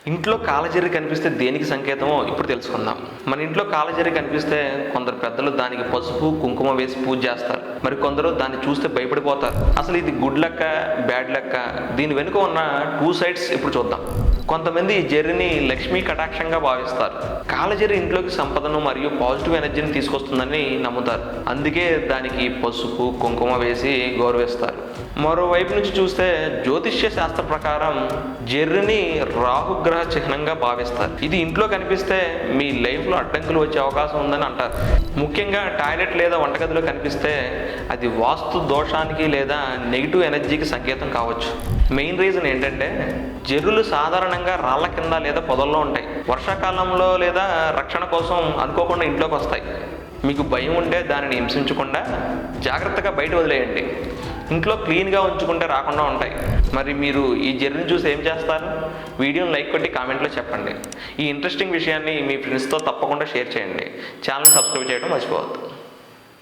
ఇంట్లో కాలజెర్రీ కనిపిస్తే దేనికి సంకేతమో ఇప్పుడు తెలుసుకుందాం. మన ఇంట్లో కాలజెర్రీ కనిపిస్తే కొందరు పెద్దలు దానికి పసుపు కుంకుమ వేసి పూజ చేస్తారు. మరి కొందరు దాన్ని చూస్తే భయపడిపోతారు. అసలు ఇది గుడ్ లక్క బ్యాడ్ లక్క, దీని వెనుక ఉన్న టూ సైడ్స్ ఇప్పుడు చూద్దాం. కొంతమంది ఈ జెర్రీని లక్ష్మీ కటాక్షంగా భావిస్తారు. కాలజెర్రీ ఇంట్లోకి సంపదను మరియు పాజిటివ్ ఎనర్జీని తీసుకొస్తుందని నమ్ముతారు. అందుకే దానికి పసుపు కుంకుమ వేసి గౌరవిస్తారు. మరోవైపు నుంచి చూస్తే జ్యోతిష్య శాస్త్ర ప్రకారం జెర్రీని రాహుగ్రహ చిహ్నంగా భావిస్తారు. ఇది ఇంట్లో కనిపిస్తే మీ లైఫ్లో అడ్డంకులు వచ్చే అవకాశం ఉందని అంటారు. ముఖ్యంగా టాయిలెట్ లేదా వంటగదిలో కనిపిస్తే అది వాస్తు దోషానికి లేదా నెగిటివ్ ఎనర్జీకి సంకేతం కావచ్చు. మెయిన్ రీజన్ ఏంటంటే జెర్రీలు సాధారణంగా రాళ్ల కింద లేదా పొదల్లో ఉంటాయి. వర్షాకాలంలో లేదా రక్షణ కోసం అనుకోకుండా ఇంట్లోకి వస్తాయి. మీకు భయం ఉంటే దానిని హింసించకుండా జాగ్రత్తగా బయట వదిలేయండి. ఇంట్లో క్లీన్గా ఉంచుకుంటే రాకుండా ఉంటాయి. మరి మీరు ఈ జెర్రీని చూసి ఏం చేస్తారు? వీడియోని లైక్ కొట్టి కామెంట్లో చెప్పండి. ఈ ఇంట్రెస్టింగ్ విషయాన్ని మీ ఫ్రెండ్స్తో తప్పకుండా షేర్ చేయండి. ఛానల్ సబ్స్క్రైబ్ చేయడం మర్చిపోవద్దు.